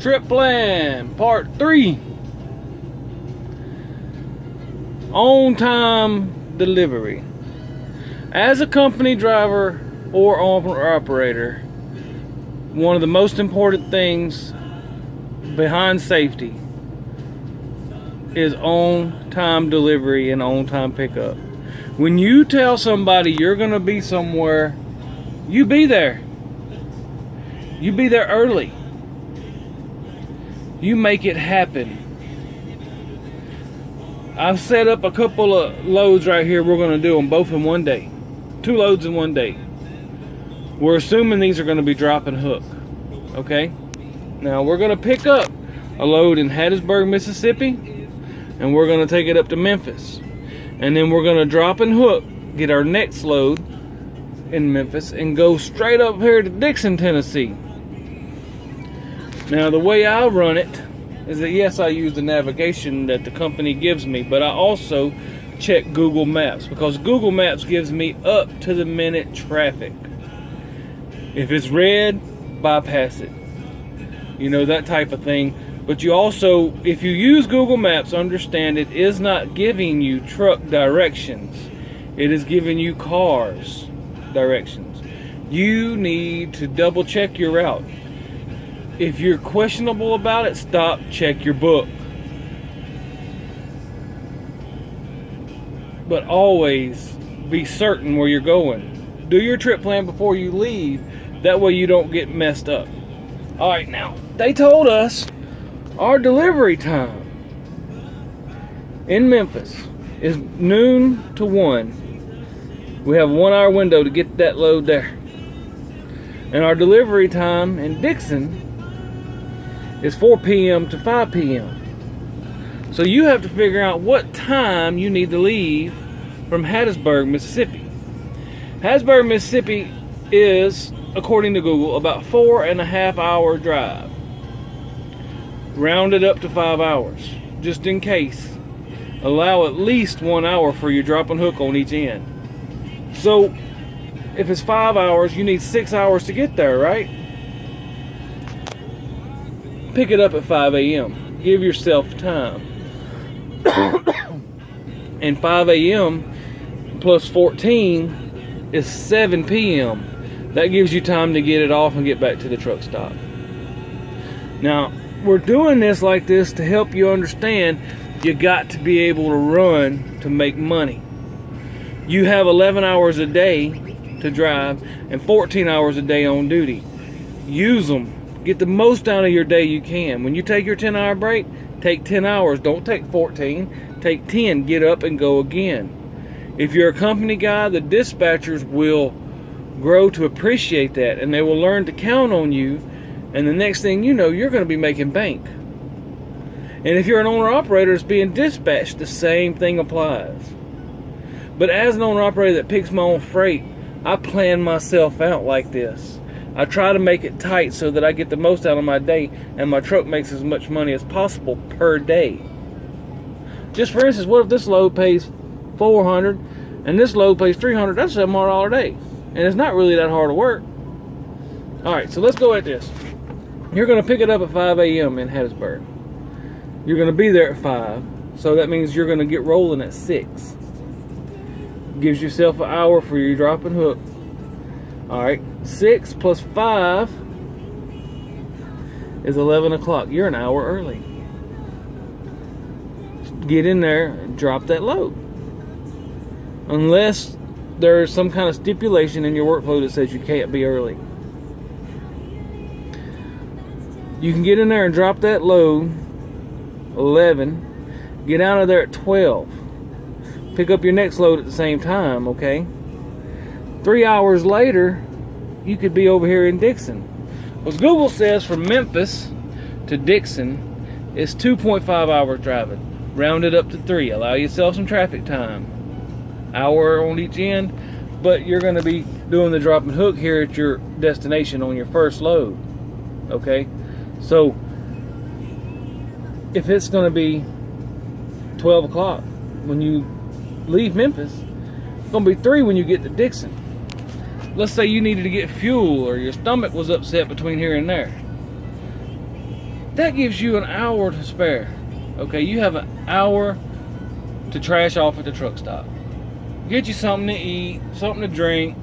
Trip plan, part 3. On time delivery. As a company driver or owner operator, one of the most important things behind safety is on time delivery and on time pickup. When you tell somebody you're going to be somewhere, you be there. You be there early. You make it happen. I've set up a couple of loads right here. We're going to do them both in one day. 2 loads in one day. We're assuming these are going to be drop and hook. Okay? Now we're going to pick up a load in Hattiesburg, Mississippi, and we're going to take it up to Memphis. And then we're going to drop and hook, get our next load in Memphis, and go straight up here to Dixon, Tennessee. Now the way I run it is that yes, I use the navigation that the company gives me, but I also check Google Maps, because Google Maps gives me up to the minute traffic. If it's red, bypass it. You know, that type of thing. But you also, if you use Google Maps, understand it is not giving you truck directions. It is giving you cars directions. You need to double check your route. If you're questionable about it, stop, check your book. But always be certain where you're going. Do your trip plan before you leave. That way you don't get messed up. Alright, now, they told us our delivery time in Memphis is noon to 1. We have a 1 hour window to get that load there. And our delivery time in Dixon is 4 p.m. to 5 p.m. So you have to figure out what time you need to leave from Hattiesburg, Mississippi. Hattiesburg, Mississippi is, according to Google, about 4.5 hour drive. Round it up to 5 hours, just in case. Allow at least 1 hour for your drop and hook on each end. So, if it's 5 hours, you need 6 hours to get there, right? Pick it up at 5 a.m. Give yourself time. And 5 a.m. plus 14 is 7 p.m. That gives you time to get it off and get back to the truck stop. Now, we're doing this like this to help you understand you got to be able to run to make money. You have 11 hours a day to drive and 14 hours a day on duty. Use them. Get the most out of your day you can. When you take your 10-hour break, take 10 hours. Don't take 14. Take 10. Get up and go again. If you're a company guy, the dispatchers will grow to appreciate that, and they will learn to count on you, and the next thing you know, you're going to be making bank. And if you're an owner-operator that's being dispatched, the same thing applies. But as an owner-operator that picks my own freight, I plan myself out like this. I try to make it tight so that I get the most out of my day and my truck makes as much money as possible per day. Just for instance, what if this load pays $400 and this load pays $300? That's a $700 a day. And it's not really that hard to work. Alright, so let's go at this. You're going to pick it up at 5 a.m. in Hattiesburg. You're going to be there at 5. So that means you're going to get rolling at 6. Gives yourself an hour for your drop and hook. Alright, 6 plus 5 is 11 o'clock. You're an hour early. Get in there and drop that load. Unless there's some kind of stipulation in your workflow that says you can't be early. You can get in there and drop that load 11. Get out of there at 12. Pick up your next load at the same time, okay? 3 hours later, you could be over here in Dixon. Well, Google says from Memphis to Dixon is 2.5 hours driving. Round it up to 3. Allow yourself some traffic time. Hour on each end, but you're going to be doing the drop and hook here at your destination on your first load. Okay? So, if it's going to be 12 o'clock when you leave Memphis, it's going to be 3 when you get to Dixon. Let's say you needed to get fuel or your stomach was upset between here and there. that gives you an hour to spare. Okay, you have an hour to trash off at the truck stop. Get you something to eat, something to drink,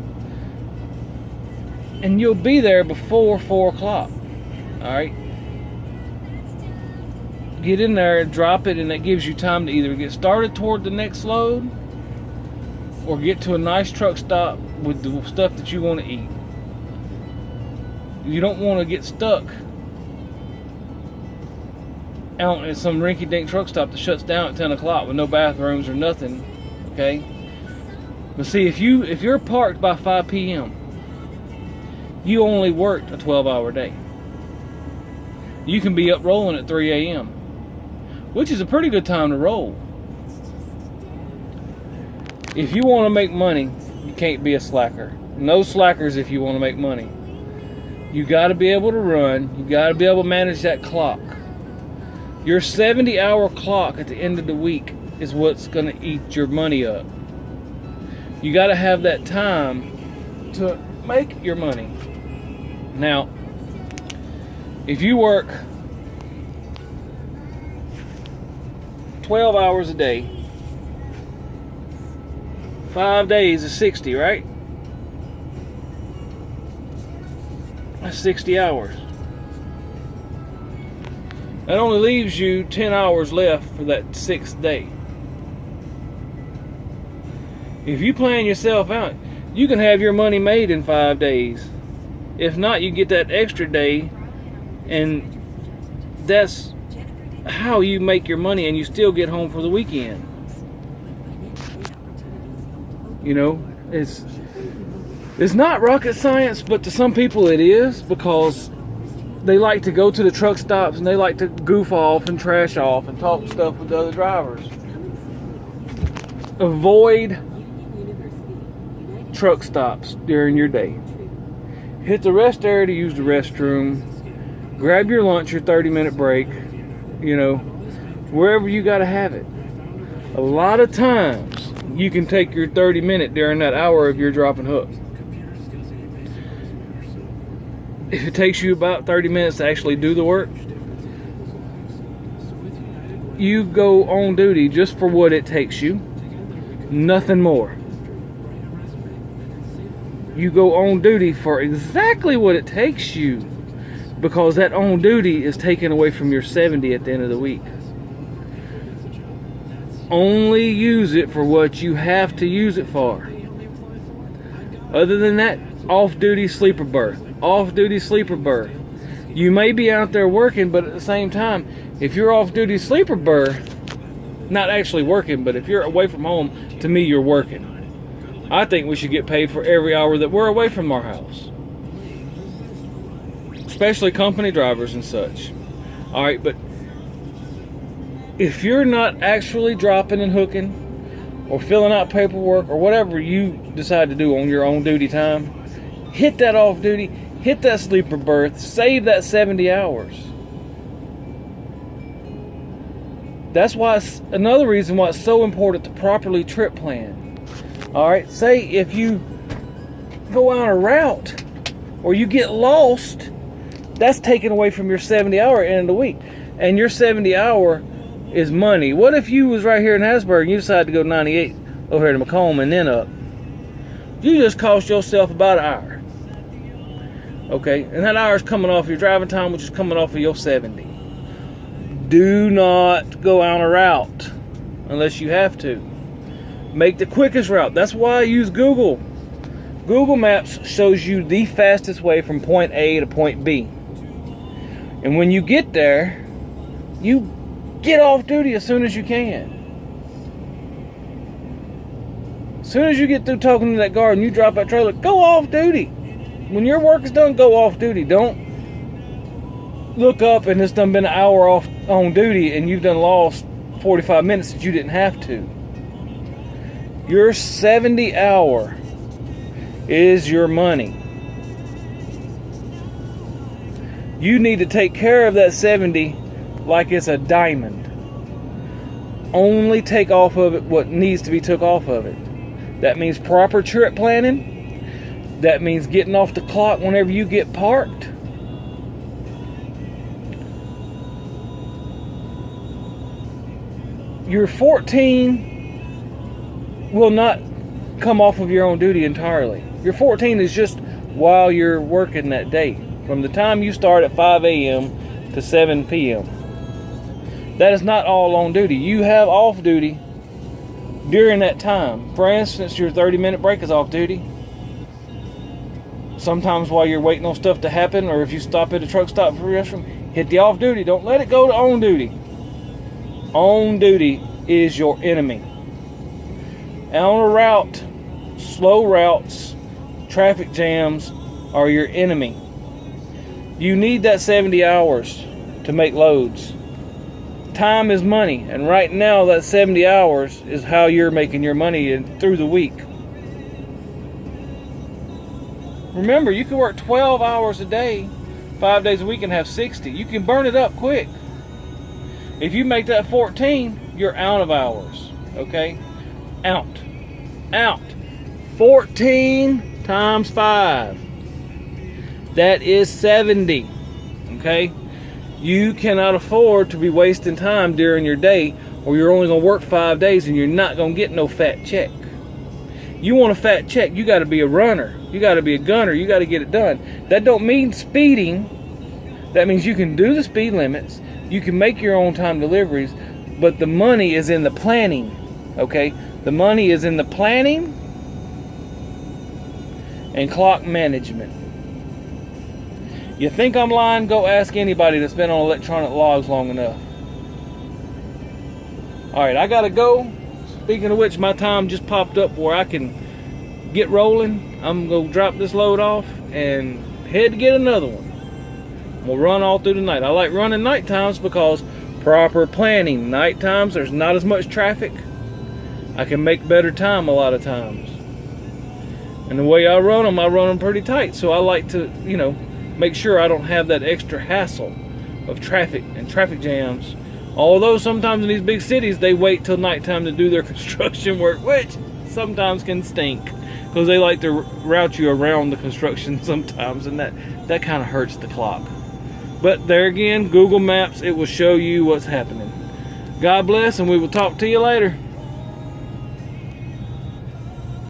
and you'll be there before 4 o'clock. Alright? Get in there, drop it, and that gives you time to either get started toward the next load or get to a nice truck stop with the stuff that you want to eat. You don't want to get stuck out at some rinky-dink truck stop that shuts down at 10 o'clock with no bathrooms or nothing. Okay? But see, if you're parked by 5 p.m., you only worked a 12-hour day. You can be up rolling at 3 a.m., which is a pretty good time to roll. If you want to make money, you can't be a slacker. No slackers if you want to make money. You got to be able to run. You got to be able to manage that clock. Your 70-hour clock at the end of the week is what's going to eat your money up. You got to have that time to make your money. Now, if you work 12 hours a day, 5 days is 60, right? That's 60 hours. That only leaves you 10 hours left for that 6th day. If you plan yourself out, you can have your money made in 5 days. If not, you get that extra day, and that's how you make your money, and you still get home for the weekend. You know, it's not rocket science, but to some people it is, because they like to go to the truck stops and they like to goof off and trash off and talk stuff with the other drivers. Avoid truck stops during your day. Hit the rest area to use the restroom. Grab your lunch, your 30-minute break, you know, wherever you got to have it. A lot of times you can take your 30-minute during that hour if you're dropping hooks. If it takes you about 30 minutes to actually do the work, you go on duty just for what it takes you, nothing more. You go on duty for exactly what it takes you, because that on duty is taken away from your 70 at the end of the week. Only use it for what you have to use it for. Other than that, off-duty sleeper berth. Off-duty sleeper berth. You may be out there working, but at the same time, if you're off-duty sleeper berth, not actually working, but if you're away from home, to me, you're working. I think we should get paid for every hour that we're away from our house. Especially company drivers and such. Alright, but if you're not actually dropping and hooking or filling out paperwork or whatever you decide to do on your own duty time, hit that off duty, hit that sleeper berth, save that 70 hours. That's why it's another reason why it's so important to properly trip plan. Alright, say if you go on a route or you get lost, that's taken away from your 70-hour end of the week. And your 70-hour is money. What if you was right here in Hattiesburg and you decided to go 98 over here to Macomb and then up? You just cost yourself about an hour. Okay, and that hour is coming off your driving time, which is coming off of your 70. Do not go on a route unless you have to. Make the quickest route. That's why I use Google. Google Maps shows you the fastest way from point A to point B. And when you get there, you get off duty as soon as you can. As soon as you get through talking to that guard and you drop that trailer, go off duty. When your work is done, go off duty. Don't look up and it's done been an hour off on duty and you've done lost 45 minutes that you didn't have to. Your 70-hour is your money. You need to take care of that 70 like it's a diamond. Only take off of it what needs to be took off of it. That means proper trip planning. That means getting off the clock whenever you get parked. your 14 will not come off of your own duty entirely. Your 14 is just while you're working that day. From the time you start at 5 a.m. to 7 p.m. That is not all on duty. You have off duty during that time. For instance, your 30-minute break is off duty. Sometimes while you're waiting on stuff to happen, or if you stop at a truck stop for the restroom, hit the off duty. Don't let it go to on duty. On duty is your enemy. And on a route, slow routes, traffic jams are your enemy. You need that 70 hours to make loads. Time is money, and right now that 70 hours is how you're making your money through the week. Remember, you can work 12 hours a day, 5 days a week, and have 60. You can burn it up quick. If you make that 14, you're out of hours. Okay? Out. 14 times 5. That is 70. Okay? You cannot afford to be wasting time during your day, or you're only going to work 5 days and you're not going to get no fat check. You want a fat check, you got to be a runner. You got to be a gunner. You got to get it done. That don't mean speeding. That means you can do the speed limits. You can make your own time deliveries, but the money is in the planning. Okay? The money is in the planning and clock management. You think I'm lying? Go ask anybody that's been on electronic logs long enough. Alright, I gotta go. Speaking of which, my time just popped up where I can get rolling. I'm gonna drop this load off and head to get another one. We'll run all through the night. I like running night times because proper planning. Night times, there's not as much traffic. I can make better time a lot of times. And the way I run them pretty tight. So I like to, make sure I don't have that extra hassle of traffic and traffic jams. Although sometimes in these big cities, they wait till nighttime to do their construction work, which sometimes can stink. Because they like to route you around the construction sometimes, and that kind of hurts the clock. But there again, Google Maps, it will show you what's happening. God bless, and we will talk to you later.